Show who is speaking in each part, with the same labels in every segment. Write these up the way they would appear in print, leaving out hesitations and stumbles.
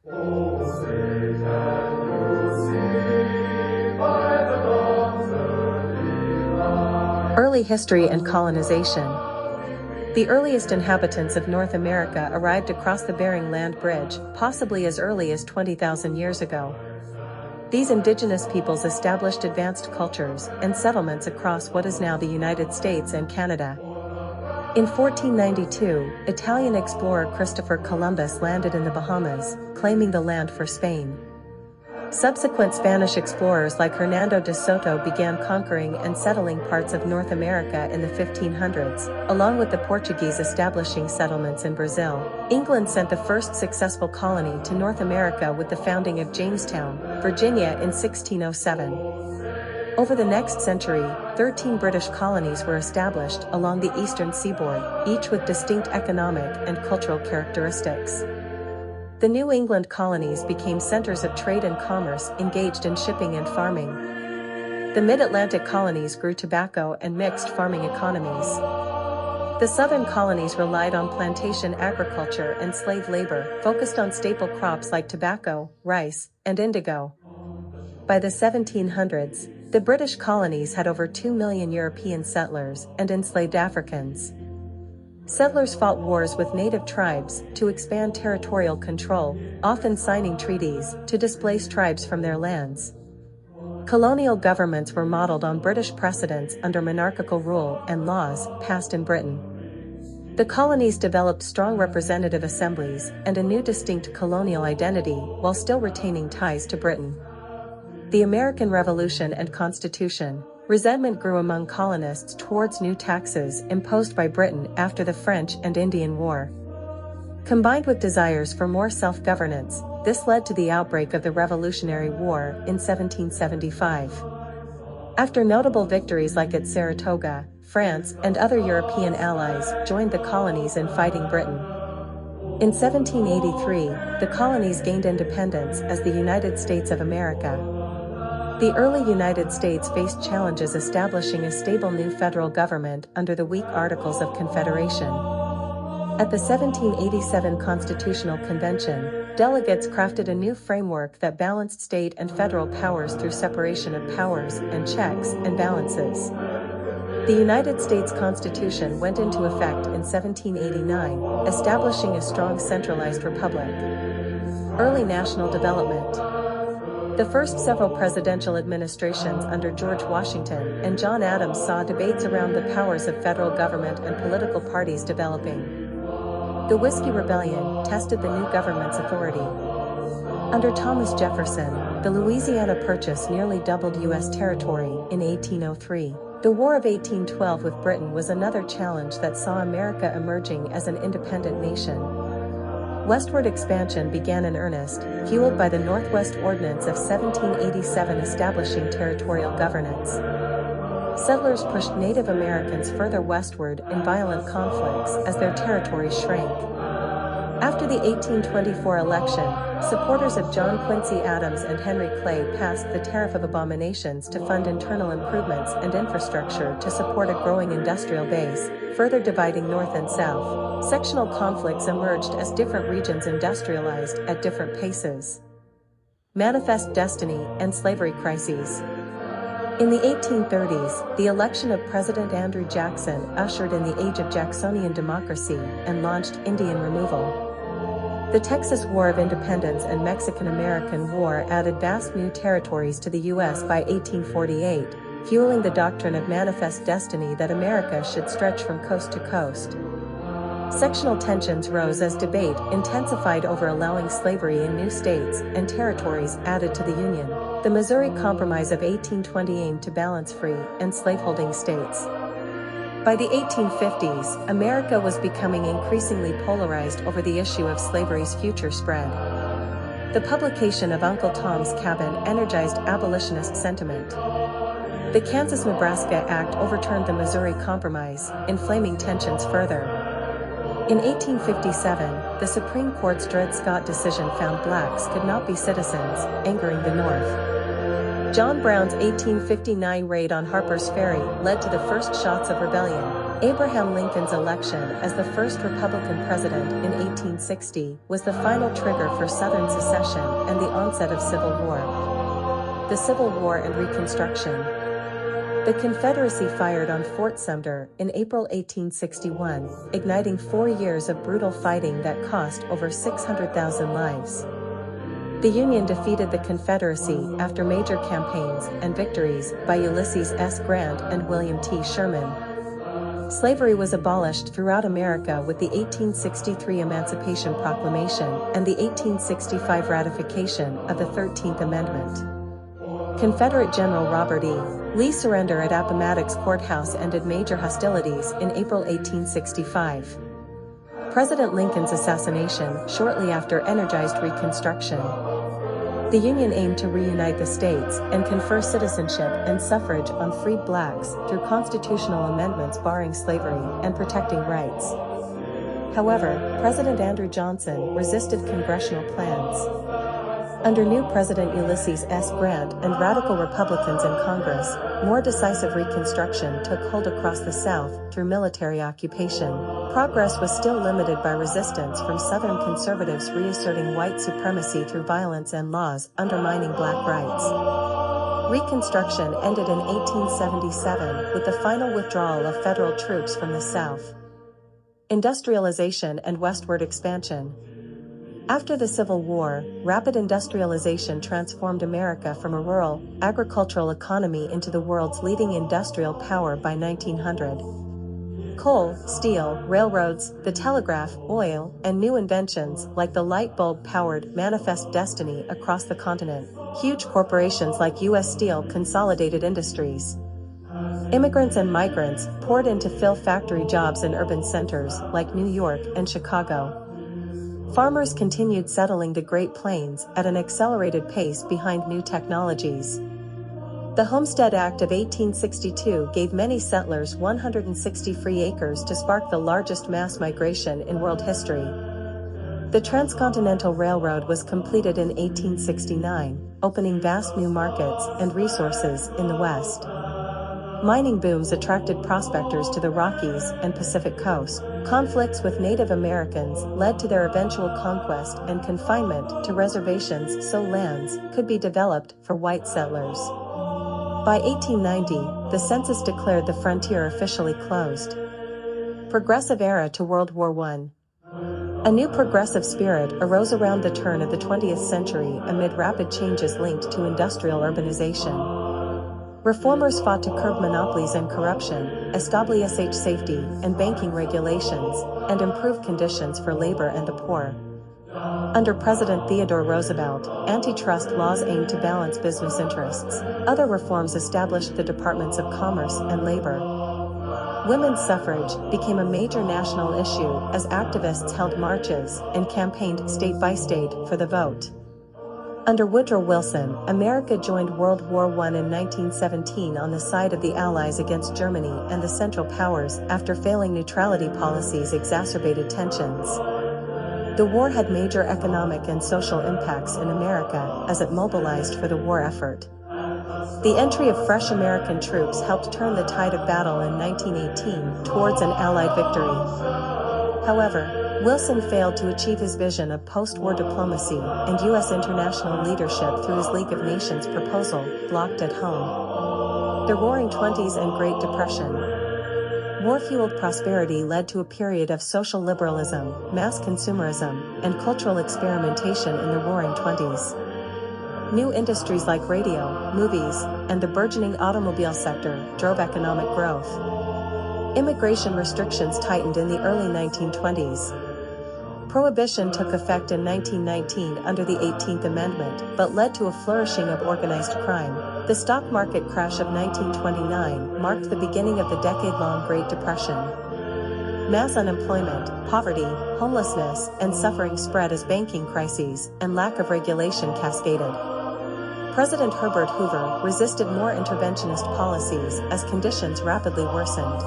Speaker 1: Oh, say can you see by the dawn's early light
Speaker 2: Early history and
Speaker 1: how
Speaker 2: colonization. The earliest inhabitants of North America arrived across the Bering Land Bridge, possibly as early as 20,000 years ago. These indigenous peoples established advanced cultures and settlements across what is now the United States and Canada. In 1492, Italian explorer Christopher Columbus landed in the Bahamas, claiming the land for Spain. Subsequent Spanish explorers like Hernando de Soto began conquering and settling parts of North America in the 1500s, along with the Portuguese establishing settlements in Brazil. England sent the first successful colony to North America with the founding of Jamestown, Virginia in 1607. Over the next century, 13 British colonies were established along the eastern seaboard, each with distinct economic and cultural characteristics. The New England colonies became centers of trade and commerce engaged in shipping and farming. The Mid-Atlantic colonies grew tobacco and mixed farming economies. The southern colonies relied on plantation agriculture and slave labor, focused on staple crops like tobacco, rice, and indigo. By the 1700s, the British colonies had over 2 million European settlers and enslaved Africans. Settlers fought wars with native tribes to expand territorial control, often signing treaties to displace tribes from their lands. Colonial governments were modeled on British precedents under monarchical rule and laws passed in Britain. The colonies developed strong representative assemblies and a new distinct colonial identity while still retaining ties to Britain. The American Revolution and Constitution. Resentment grew among colonists towards new taxes imposed by Britain after the French and Indian War. Combined with desires for more self-governance, this led to the outbreak of the Revolutionary War in 1775. After notable victories like at Saratoga, France and other European allies joined the colonies in fighting Britain. In 1783, the colonies gained independence as the United States of America. The early United States faced challenges establishing a stable new federal government under the weak Articles of Confederation. At the 1787 Constitutional Convention, delegates crafted a new framework that balanced state and federal powers through separation of powers and checks and balances. The United States Constitution went into effect in 1789, establishing a strong centralized republic. Early national development. The first several presidential administrations under George Washington and John Adams saw debates around the powers of federal government and political parties developing. The Whiskey Rebellion tested the new government's authority. Under Thomas Jefferson, the Louisiana Purchase nearly doubled U.S. territory in 1803. The War of 1812 with Britain was another challenge that saw America emerging as an independent nation. Westward expansion began in earnest, fueled by the Northwest Ordinance of 1787 establishing territorial governance. Settlers pushed Native Americans further westward in violent conflicts as their territories shrank. After the 1824 election, supporters of John Quincy Adams and Henry Clay passed the Tariff of Abominations to fund internal improvements and infrastructure to support a growing industrial base, further dividing North and South. Sectional conflicts emerged as different regions industrialized at different paces. Manifest destiny and slavery crises. In the 1830s, the election of President Andrew Jackson ushered in the age of Jacksonian democracy and launched Indian removal. The Texas War of Independence and Mexican-American War added vast new territories to the U.S. by 1848, fueling the doctrine of manifest destiny that America should stretch from coast to coast. Sectional tensions rose as debate intensified over allowing slavery in new states and territories added to the Union. The Missouri Compromise of 1820 aimed to balance free and slaveholding states. By the 1850s, America was becoming increasingly polarized over the issue of slavery's future spread. The publication of Uncle Tom's Cabin energized abolitionist sentiment. The Kansas-Nebraska Act overturned the Missouri Compromise, inflaming tensions further. In 1857, the Supreme Court's Dred Scott decision found blacks could not be citizens, angering the North. John Brown's 1859 raid on Harper's Ferry led to the first shots of rebellion. Abraham Lincoln's election as the first Republican president in 1860 was the final trigger for Southern secession and the onset of Civil War. The Civil War and Reconstruction. The Confederacy fired on Fort Sumter in April 1861, igniting 4 years of brutal fighting that cost over 600,000 lives. The Union defeated the Confederacy after major campaigns and victories by Ulysses S. Grant and William T. Sherman. Slavery was abolished throughout America with the 1863 Emancipation Proclamation and the 1865 ratification of the 13th Amendment. Confederate General Robert E. Lee's surrender at Appomattox Courthouse ended major hostilities in April 1865. President Lincoln's assassination shortly after energized Reconstruction. The Union aimed to reunite the states and confer citizenship and suffrage on freed blacks through constitutional amendments barring slavery and protecting rights. However, President Andrew Johnson resisted congressional plans. Under new President Ulysses S. Grant and radical Republicans in Congress, more decisive Reconstruction took hold across the South through military occupation. Progress was still limited by resistance from Southern conservatives reasserting white supremacy through violence and laws undermining black rights. Reconstruction ended in 1877 with the final withdrawal of federal troops from the South. Industrialization and westward expansion. After the Civil War, rapid industrialization transformed America from a rural, agricultural economy into the world's leading industrial power by 1900. Coal, steel, railroads, the telegraph, oil, and new inventions like the light bulb powered manifest destiny across the continent. Huge corporations like U.S. Steel consolidated industries. Immigrants and migrants poured in to fill factory jobs in urban centers like New York and Chicago. Farmers continued settling the Great Plains at an accelerated pace behind new technologies. The Homestead Act of 1862 gave many settlers 160 free acres to spark the largest mass migration in world history. The Transcontinental Railroad was completed in 1869, opening vast new markets and resources in the West. Mining booms attracted prospectors to the Rockies and Pacific Coast. Conflicts with Native Americans led to their eventual conquest and confinement to reservations so lands could be developed for white settlers. By 1890, the census declared the frontier officially closed. Progressive era to World War I. A new progressive spirit arose around the turn of the 20th century amid rapid changes linked to industrial urbanization. Reformers fought to curb monopolies and corruption, establish safety and banking regulations, and improve conditions for labor and the poor. Under President Theodore Roosevelt, antitrust laws aimed to balance business interests. Other reforms established the Departments of Commerce and Labor. Women's suffrage became a major national issue as activists held marches and campaigned state by state for the vote. Under Woodrow Wilson, America joined World War I in 1917 on the side of the Allies against Germany and the Central Powers after failing neutrality policies exacerbated tensions. The war had major economic and social impacts in America as it mobilized for the war effort. The entry of fresh American troops helped turn the tide of battle in 1918 towards an Allied victory. However, Wilson failed to achieve his vision of post-war diplomacy and U.S. international leadership through his League of Nations proposal, blocked at home. The Roaring Twenties and Great Depression. War-fueled prosperity led to a period of social liberalism, mass consumerism, and cultural experimentation in the Roaring Twenties. New industries like radio, movies, and the burgeoning automobile sector drove economic growth. Immigration restrictions tightened in the early 1920s. Prohibition took effect in 1919 under the 18th Amendment, but led to a flourishing of organized crime. The stock market crash of 1929 marked the beginning of the decade-long Great Depression. Mass unemployment, poverty, homelessness, and suffering spread as banking crises and lack of regulation cascaded. President Herbert Hoover resisted more interventionist policies as conditions rapidly worsened.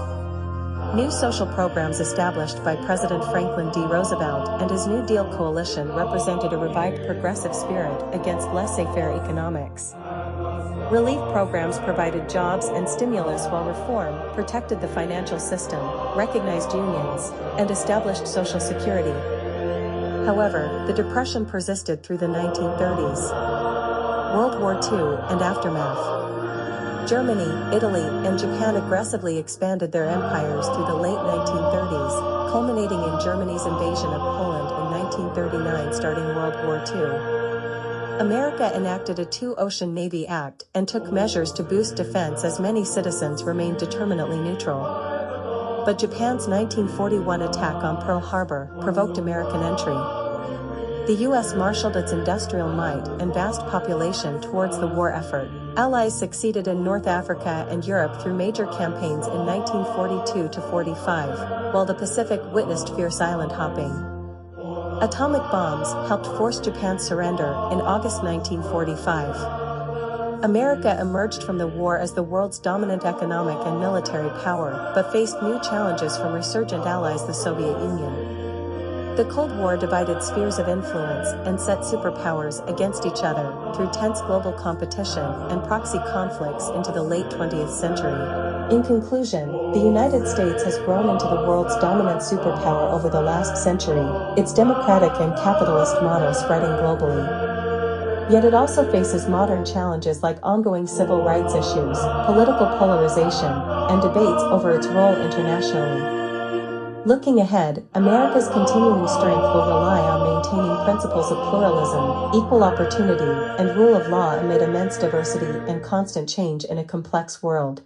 Speaker 2: New social programs established by President Franklin D. Roosevelt and his New Deal coalition represented a revived progressive spirit against laissez-faire economics. Relief programs provided jobs and stimulus while reform protected the financial system, recognized unions, and established Social Security. However, the Depression persisted through the 1930s. World War II and aftermath. Germany, Italy, and Japan aggressively expanded their empires through the late 1930s, culminating in Germany's invasion of Poland in 1939, starting World War II. America enacted a Two-Ocean Navy Act and took measures to boost defense as many citizens remained determinately neutral. But Japan's 1941 attack on Pearl Harbor provoked American entry. The U.S. marshaled its industrial might and vast population towards the war effort. Allies succeeded in North Africa and Europe through major campaigns in 1942 to 45, while the Pacific witnessed fierce island hopping. Atomic bombs helped force Japan's surrender in August 1945. America emerged from the war as the world's dominant economic and military power, but faced new challenges from resurgent allies, the Soviet Union. The Cold War divided spheres of influence and set superpowers against each other through tense global competition and proxy conflicts into the late 20th century. In conclusion, the United States has grown into the world's dominant superpower over the last century, its democratic and capitalist model spreading globally. Yet it also faces modern challenges like ongoing civil rights issues, political polarization, and debates over its role internationally. Looking ahead, America's continuing strength will rely on maintaining principles of pluralism, equal opportunity, and rule of law amid immense diversity and constant change in a complex world.